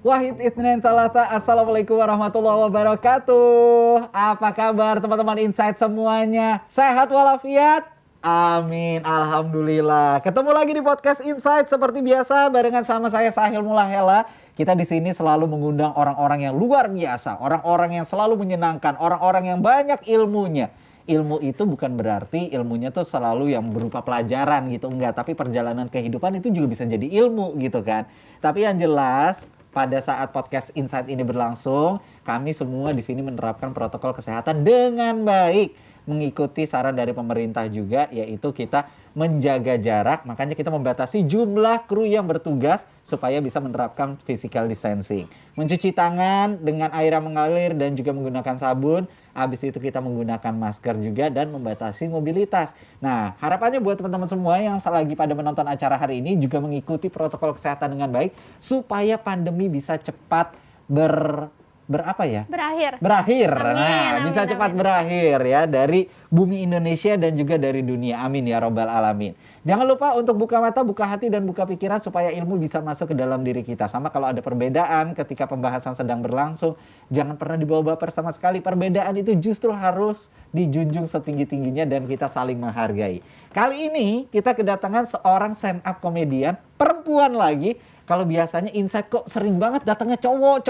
Wahid Itnen Talata, Assalamualaikum warahmatullahi wabarakatuh. Apa kabar teman-teman Insight semuanya? Sehat walafiat? Amin, alhamdulillah. Ketemu lagi di podcast Insight seperti biasa barengan sama saya Sahil Mulahela. Kita di sini selalu mengundang orang-orang yang luar biasa, orang-orang yang selalu menyenangkan, orang-orang yang banyak ilmunya. Ilmu itu bukan berarti ilmunya tuh selalu yang berupa pelajaran gitu, enggak. Tapi perjalanan kehidupan itu juga bisa jadi ilmu gitu kan. Tapi yang jelas pada saat podcast Insight ini berlangsung, kami semua di sini menerapkan protokol kesehatan dengan baik. Mengikuti saran dari pemerintah juga, yaitu kita menjaga jarak. Makanya kita membatasi jumlah kru yang bertugas supaya bisa menerapkan physical distancing. Mencuci tangan dengan air yang mengalir dan juga menggunakan sabun. Habis itu kita menggunakan masker juga dan membatasi mobilitas. Nah, harapannya buat teman-teman semua yang lagi pada menonton acara hari ini juga mengikuti protokol kesehatan dengan baik supaya pandemi bisa cepat berakhir. Amin, Nah, bisa cepat berakhir ya dari bumi Indonesia dan juga dari dunia. Amin ya robbal alamin. Jangan lupa untuk buka mata, buka hati dan buka pikiran supaya ilmu bisa masuk ke dalam diri kita. Sama kalau ada perbedaan ketika pembahasan sedang berlangsung, jangan pernah dibawa baper sama sekali. Perbedaan itu justru harus dijunjung setinggi-tingginya dan kita saling menghargai. Kali ini kita kedatangan seorang stand up komedian perempuan lagi. Kalau biasanya Insight kok sering banget datangnya cowok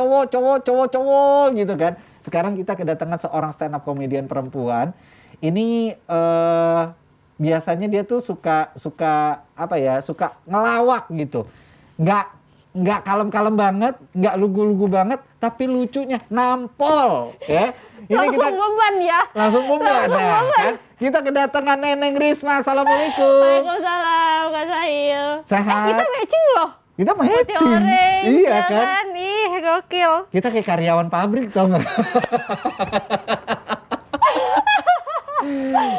gitu kan. Sekarang kita kedatangan seorang stand up komedian perempuan. Ini biasanya dia tuh suka ngelawak gitu. Nggak kalem-kalem banget, nggak lugu-lugu banget, tapi lucunya nampol ya. Ini langsung beban. Kan? Kita kedatangan Neneng Risma. Assalamualaikum. Waalaikumsalam, Kak Sahil. Sehat. Kita matching loh. Kita matching. Iya kan? Ih, gokil. Kita kayak karyawan pabrik tau gak?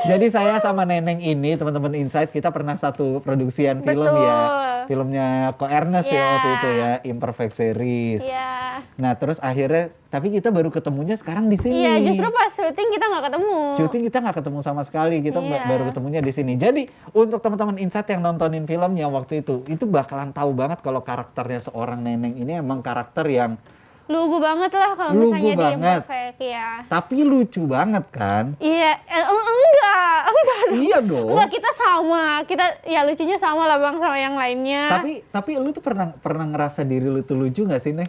Jadi saya sama Neneng ini teman-teman Insight kita pernah satu produksian film. Betul. Ya. Filmnya Ko Ernest ya waktu itu ya, Imperfect Series. Iya. Nah, terus akhirnya tapi kita baru ketemunya sekarang di sini. Iya, justru pas syuting kita nggak ketemu. Syuting kita nggak ketemu sama sekali, kita baru ketemunya di sini. Jadi untuk teman-teman Insight yang nontonin filmnya waktu itu bakalan tahu banget kalau karakternya seorang Neneng ini emang karakter yang lugu banget lah kalau misalnya di Imperfect ya. Tapi lucu banget kan? Iya, enggak. Iya dong. Enggak, kita sama. Kita ya lucunya sama lah Bang sama yang lainnya. Tapi lu tuh pernah ngerasa diri lu tuh lucu nggak sih, Neng?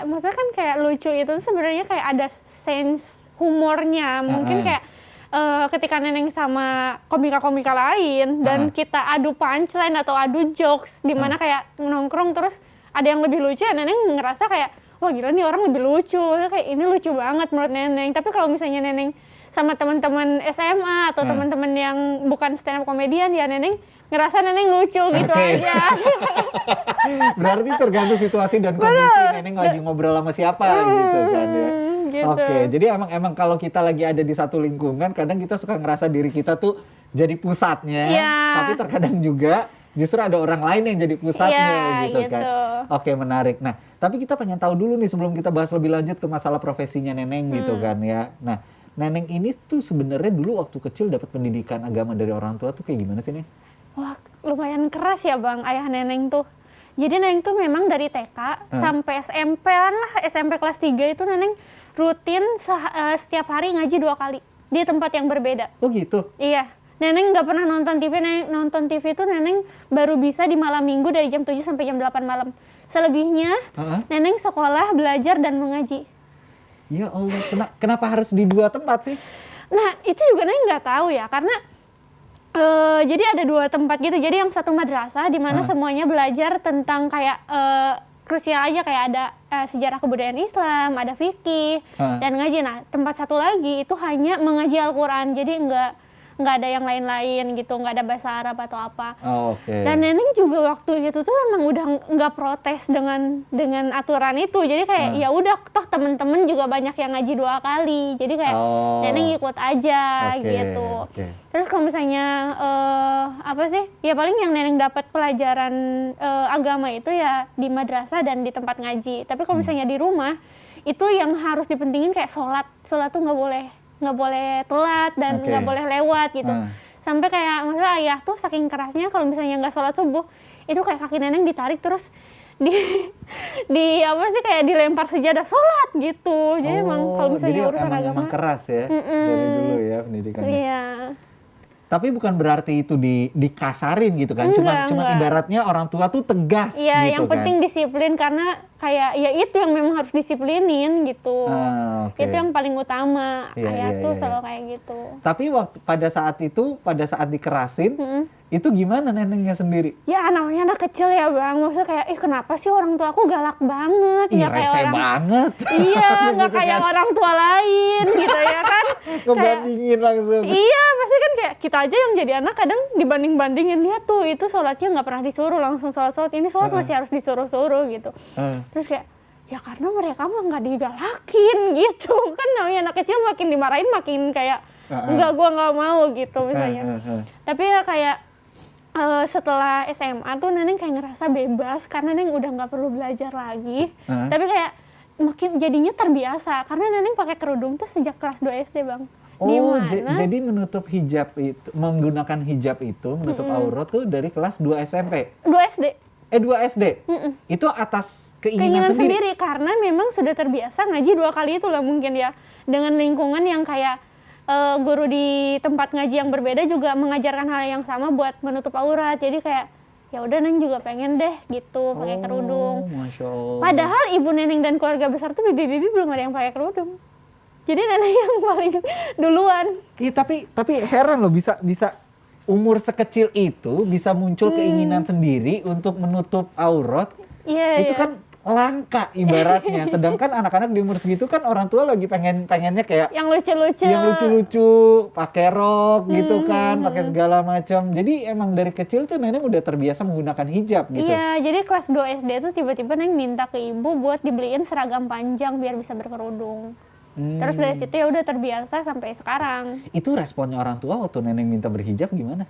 Maksudnya kan kayak lucu itu sebenarnya kayak ada sense humornya. Mungkin kayak ketika Neneng sama komika-komika lain dan kita adu punchline atau adu jokes di mana kayak nongkrong terus ada yang lebih lucu, ya Neneng ngerasa kayak wah gila nih orang lebih lucu, kayak ini lucu banget menurut Neneng. Tapi kalau misalnya Neneng sama teman-teman SMA atau teman-teman yang bukan stand up komedian, ya Neneng ngerasa Neneng lucu gitu aja. Berarti tergantung situasi dan kondisi. Neneng lagi ngobrol sama siapa gitu kan ya. Gitu. Oke, jadi emang kalau kita lagi ada di satu lingkungan, kadang kita suka ngerasa diri kita tuh jadi pusatnya, tapi terkadang juga justru ada orang lain yang jadi pusatnya gitu kan. Oke, menarik. Nah, tapi kita pengen tahu dulu nih sebelum kita bahas lebih lanjut ke masalah profesinya Neneng gitu kan ya. Nah, Neneng ini tuh sebenarnya dulu waktu kecil dapat pendidikan agama dari orang tua tuh kayak gimana sih, Neng? Wah, lumayan keras ya Bang, ayah Neneng tuh. Jadi Neneng tuh memang dari TK sampai SMP lah, SMP kelas 3 itu Neneng rutin setiap hari ngaji 2 kali di tempat yang berbeda. Oh gitu? Iya. Neneng nggak pernah nonton TV. Nonton TV itu Neneng baru bisa di malam minggu dari jam 7 sampai jam 8 malam. Selebihnya Neneng sekolah, belajar, dan mengaji. Ya Allah, kenapa harus di 2 tempat sih? Nah, itu juga Neneng nggak tahu ya, karena jadi ada 2 tempat gitu. Jadi yang satu madrasah di mana semuanya belajar tentang kayak krusial aja, kayak ada sejarah kebudayaan Islam, ada fikih, dan ngaji. Nah, tempat satu lagi itu hanya mengaji Al-Quran, jadi nggak ada yang lain-lain gitu, nggak ada bahasa Arab atau apa. Dan Neneng juga waktu itu tuh emang udah nggak protes dengan aturan itu, jadi kayak ya udah toh temen-temen juga banyak yang ngaji 2 kali, jadi kayak Neneng ikut aja gitu. Terus kalau misalnya ya paling yang Neneng dapat pelajaran agama itu ya di madrasah dan di tempat ngaji. Tapi kalau misalnya di rumah itu yang harus dipentingin kayak sholat tuh nggak boleh telat dan nggak boleh lewat gitu. Sampai kayak maksudnya ayah tuh saking kerasnya kalau misalnya nggak sholat subuh itu kayak kaki Neneng ditarik terus di apa sih kayak dilempar sejadah sholat gitu. Jadi emang kalau misalnya jadi urusan agama emang keras ya dari dulu ya pendidikannya. iya. Tapi bukan berarti itu dikasarin gitu kan. Cuman Enggak. ibaratnya orang tua tuh tegas Iya, gitu yang kan. penting disiplin karena kayak ya itu yang memang harus disiplinin gitu. Oke. Itu yang paling utama. Iya, Ayah iya, tuh iya, selalu iya. kayak gitu. Tapi pada saat dikerasin, itu gimana neneknya sendiri? Ya namanya anak kecil ya bang, maksudnya kayak ih kenapa sih orang tua aku galak banget, Ih, nggak kayak rese orang banget. iya nggak Gitu kayak kan. orang tua lain gitu ya kan. Kayak, Ngebandingin langsung. iya pasti kan kayak kita aja yang jadi anak kadang dibanding-bandingin, lihat tuh itu sholatnya nggak pernah disuruh langsung sholat, ini sholat masih harus disuruh-suruh gitu. Terus kayak ya karena mereka mah nggak digalakin gitu kan, namanya anak kecil makin dimarahin makin kayak enggak gua nggak mau gitu misalnya. Tapi ya kayak setelah SMA tuh Neneng kayak ngerasa bebas karena Neneng udah nggak perlu belajar lagi. Tapi kayak makin jadinya terbiasa karena Neneng pakai kerudung tuh sejak kelas 2 SD bang. Oh, Dimana- jadi menutup hijab itu, menggunakan hijab itu, menutup aurat tuh dari kelas 2 SMP. 2 SD. 2 SD? Itu atas Keinginan keinginan sendiri? sendiri karena memang sudah terbiasa ngaji 2 kali itu lah mungkin ya, dengan lingkungan yang kayak guru di tempat ngaji yang berbeda juga mengajarkan hal yang sama buat menutup aurat. Jadi kayak ya udah Neng juga pengen deh gitu pakai kerudung. Masya Allah. Padahal ibu Neneng dan keluarga besar tuh bibi-bibi belum ada yang pakai kerudung. Jadi Neneng yang paling duluan. Iya, tapi heran loh bisa umur sekecil itu bisa muncul keinginan sendiri untuk menutup aurat. Iya, Itu iya. kan langka ibaratnya. Sedangkan anak-anak di umur segitu kan orang tua lagi pengennya kayak Yang lucu-lucu. yang lucu-lucu, pakai rok gitu kan, pakai segala macam. Jadi emang dari kecil tuh nenek udah terbiasa menggunakan hijab gitu. Iya, jadi kelas 2 SD tuh tiba-tiba Neng minta ke ibu buat dibeliin seragam panjang biar bisa berkerudung. Terus dari situ ya udah terbiasa sampai sekarang. Itu responnya orang tua waktu nenek minta berhijab gimana?